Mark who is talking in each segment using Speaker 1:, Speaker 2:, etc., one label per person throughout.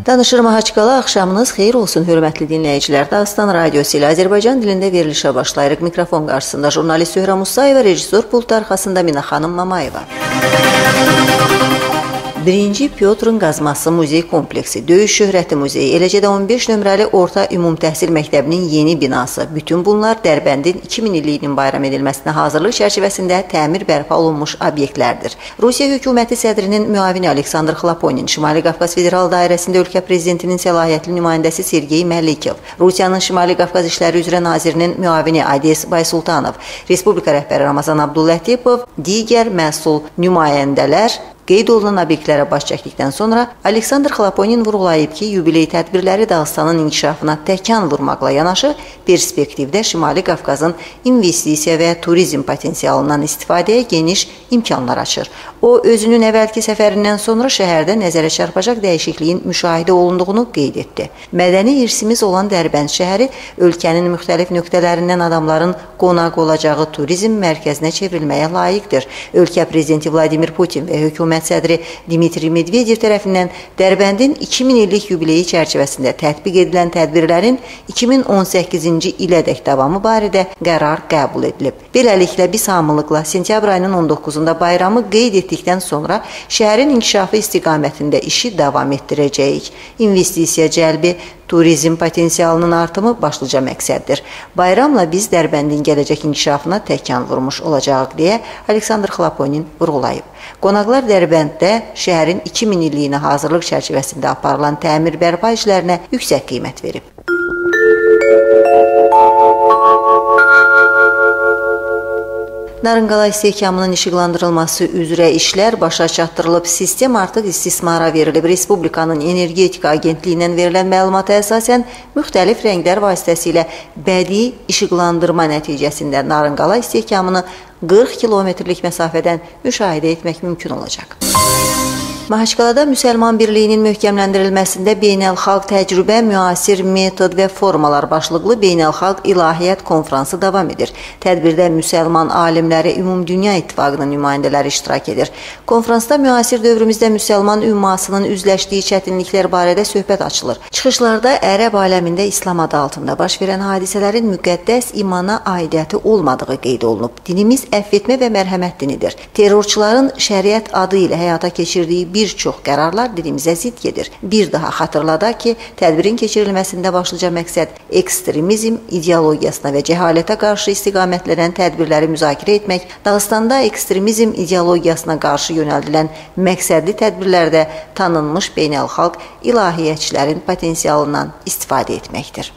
Speaker 1: Danışır Mahaçqala, axşamınız xeyir olsun, hörmətli dinləyicilər. Dağıstan Radiosu ilə Azərbaycan dilində verilişə başlayırıq. Mikrofon qarşısında jurnalist Zöhrə Musayeva, rejissor pult arxasında Mina xanım Mamayeva. 1-ci Pyotrun qazması muzey kompleksi, döyüş şöhrəti muzeyi, eləcə də 15 nömrəli Orta Ümum Təhsil Məktəbinin yeni binası. Bütün bunlar Dərbəndin 2000 illiyinin bayram edilməsinə hazırlıq çərçivəsində təmir bərpa olunmuş obyektlərdir. Rusiya hökuməti sədrinin müavini Aleksandr Xlaponin, Şimali Qafqaz Federal Dairəsində ölkə prezidentinin səlahiyyətli nümayəndəsi Sergey Məlikov, Rusiyanın Şimali Qafqaz İşləri üzrə nazirinin müavini Adis Baysultanov, Respublika rəhbəri Ramazan Abdullatipov, digər məsul nümayəndələr qeyd olunan obyektlərə baş çəkdikdən sonra Aleksandr Xlaponin vurğulayıb ki, yubiley tədbirləri Dağıstanın inkişafına təkan vurmaqla yanaşı, perspektivdə Şimali Qafqazın investisiya və turizm potensialından istifadəyə geniş imkanlar açır. O, özünün əvvəlki səfərindən sonra şəhərdə nəzərə çarpacaq dəyişikliyin müşahidə olunduğunu qeyd etdi. Mədəni irsimiz olan Dərbənd şəhəri ölkənin müxtəlif nöqtələrindən adamların qonaq olacağı turizm mərkəzinə çevrilməyə layiqdir. Ölkə prezidenti Vladimir Putin və hökumət sədri Dmitri Medvedev tərəfindən Dərbəndin 2000 illik yubileyi çərçivəsində tətbiq edilən tədbirlərin 2018-ci ilədək davamı barədə qərar qəbul edilib. Beləliklə, biz hamılıqla sentyabr ayının 19-da bayramı qeyd etdikdən sonra şəhərin inkişafı istiqamətində işi davam etdirəcəyik. İnvestisiya cəlbi, turizm potensialının artımı başlıca məqsəddir. Bayramla biz Dərbəndin gələcək inkişafına təkan vurmuş olacağıq deyə Aleksandr Xlaponin vurğulayıb. Qonaqlar Dərbənddə şəhərin 2000 illiyinə hazırlıq çərçivəsində aparılan təmir bərpa işlərinə yüksək qiymət verib. Narınqala istehkamının işıqlandırılması üzrə işlər başa çatdırılıb, sistem artıq istismara verilib. Respublikanın Energetika Agentliyindən verilən məlumata əsasən müxtəlif rənglər vasitəsilə bədii işıqlandırma nəticəsində Narınqala istehkamını 40 kilometrlik məsafədən müşahidə etmək mümkün olacaq. Mahaçqalada Müsəlman birliyinin möhkəmləndirilməsində beynəlxalq təcrübə, müasir metod və formalar başlıqlı beynəlxalq ilahiyyat konfransı davam edir. Tədbirdə müsəlman alimləri, Ümumdünya İttifaqının nümayəndələri iştirak edir. Konfransda müasir dövrümüzdə müsəlman ümmasının üzləşdiyi çətinliklər barədə söhbət açılır. Çıxışlarda ərəb aləmində İslam adı altında baş verən hadisələrin müqəddəs imana aidiyyəti olmadığı qeyd olunub. Dinimiz əfv etmə və mərhəmət dinidir. Terrorçuların şəriət adı ilə həyata keçirdiyi bir çox qərarlar dinimizə zidd gedir. Bir daha xatırladaq ki, tədbirin keçirilməsində başlıca məqsəd ekstremizm ideologiyasına və cəhalətə qarşı istiqamətlənən tədbirləri müzakirə etmək, Dağıstanda ekstremizm ideologiyasına qarşı yönəldilən məqsədli tədbirlərdə tanınmış beynəlxalq ilahiyyatçilərin potensialından istifadə etməkdir.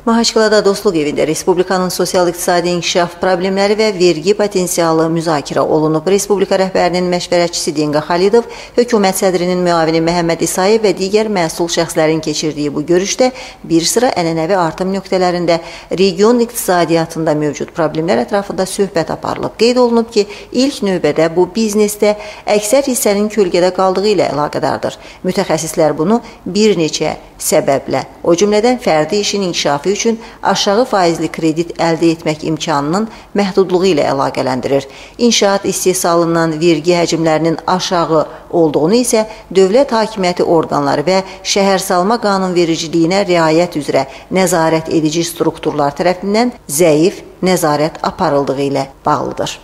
Speaker 1: Mahaçqalada Dostluq evində Respublikanın sosial-iqtisadi inkişaf problemləri və vergi potensialı müzakirə olunub. Respublika rəhbərinin məşvərətçisi Denqa Xalidov, hökumət sədrinin müavini Məhəmməd İsayev və digər məsul şəxslərin keçirdiyi bu görüşdə bir sıra ənənəvi artım nöqtələrində region iqtisadiyyatında mövcud problemlər ətrafında söhbət aparılıb. Qeyd olunub ki, ilk növbədə bu biznesdə əksər hissənin kölgədə qaldığı ilə əlaqədardır. Mütəxəssislər bunu bir neçə səbəblə, o cümlədən fərdi işin inkişafı üçün aşağı faizli kredit əldə etmək imkanının məhdudluğu ilə əlaqələndirir. İnşaat istehsalından vergi həcmlərinin aşağı olduğunu isə dövlət hakimiyyəti orqanları və şəhərsalma qanunvericiliyinə riayət üzrə nəzarət edici strukturlar tərəfindən zəif nəzarət aparıldığı ilə bağlıdır.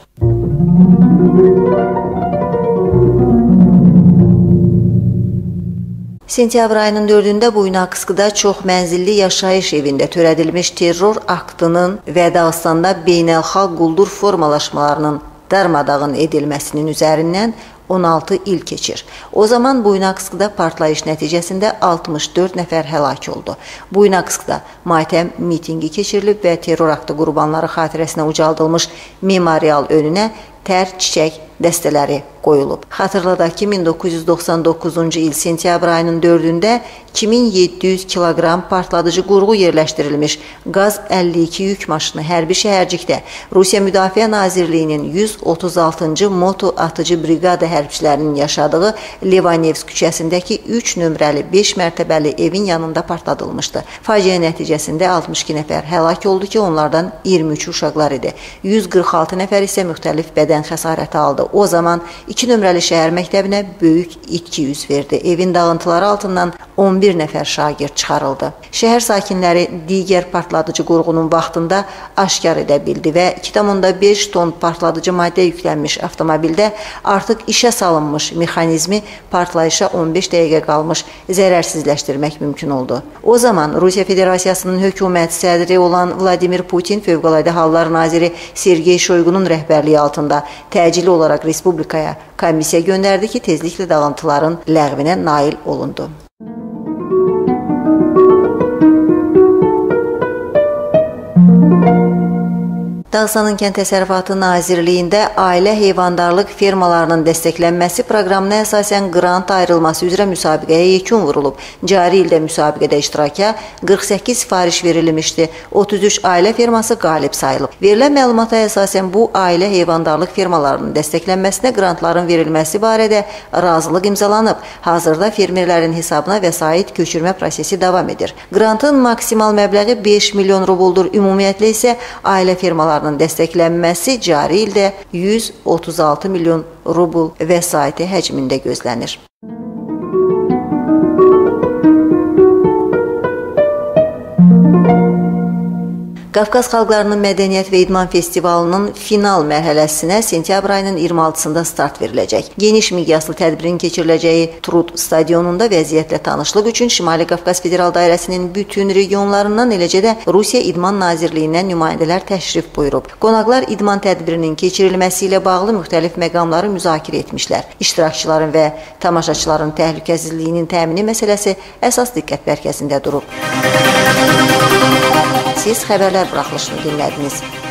Speaker 1: Sentyabr ayının 4-də Buynaqsıda çox mənzilli yaşayış evində törədilmiş terror aktının və Dağıstanda beynəlxalq quldur formalaşmalarının darmadağın edilməsinin üzərindən 16 il keçir. O zaman Buynaqsıda partlayış nəticəsində 64 nəfər həlak oldu. Buynaqsıda matəm mitingi keçirilib və terror aktı qurbanları xatirəsinə ucaldılmış memorial önünə tər çiçək dəstələri qoyulub. Xatırladaq ki, 1999-cu il sentyabr ayının 4-də 2700 kiloqram partladıcı qurğu yerləşdirilmiş Qaz 52 yük maşını hərbi şəhərcikdə Rusiya Müdafiə Nazirliyinin 136-cı moto atıcı briqada hərbçilərinin yaşadığı Levanevsk küçəsindəki 3 nömrəli 5 mərtəbəli evin yanında partladılmışdı. Faciə nəticəsində 62 nəfər həlak oldu ki, onlardan 23 uşaqlar idi. 146 nəfər isə müxtəlif bədən xəsarəti aldı. O zaman 2 nömrəli şəhər məktəbinə böyük itki üz verdi. Evin dağıntıları altından 11 nəfər şagird çıxarıldı. Şəhər sakinləri digər partladıcı qurğunun vaxtında aşkar edə bildi və 2,5 ton partladıcı maddə yüklənmiş avtomobildə artıq işə salınmış mexanizmi partlayışa 15 dəqiqə qalmış zərərsizləşdirmək mümkün oldu. O zaman Rusiya Federasiyasının hökumət sədri olan Vladimir Putin Fövqəladə Hallar naziri Sergey Shoygunun rəhbərliyi altında təcili olaraq respublikaya komissiya göndərdi ki, tezliklə dağıntıların ləğvinə nail olundu. Dağıstanın Kənd Təsərrüfatı Nazirliyində ailə heyvandarlıq fermalarının dəstəklənməsi proqramına əsasən qrant ayrılması üzrə müsabiqəyə yekun vurulub. Cari ildə müsabiqədə iştiraka 48 sifariş verilmişdi. 33 ailə ferması qalib sayılıb. Verilən məlumata əsasən bu ailə heyvandarlıq fermalarının dəstəklənməsinə qrantların verilməsi barədə razılıq imzalanıb. Hazırda fermerlərin hesabına vəsait köçürmə prosesi davam edir. Qrantın maksimal məbləği 5 milyon rubuldur. Ümumiyyətlə isə ailə fermalarının dəstəklənməsi cari ildə 136 milyon rubl vəsaiti həcmində gözlənir. Qafqaz xalqlarının mədəniyyət və idman festivalının final mərhələsinə sentyabr ayının 26-sında start veriləcək. Geniş miqyaslı tədbirin keçiriləcəyi Trud stadionunda vəziyyətlə tanışlıq üçün Şimali Qafqaz Federal Dairəsinin bütün regionlarından, eləcə də Rusiya İdman Nazirliyindən nümayəndələr təşrif buyurub. Qonaqlar idman tədbirinin keçirilməsi ilə bağlı müxtəlif məqamları müzakirə etmişlər. İştirakçıların və tamaşaçıların təhlükəsizliyinin təmini məsələsi əsas diqqət mərkəzində durub. Siz xəbərlər buraxılışını dinlədiniz.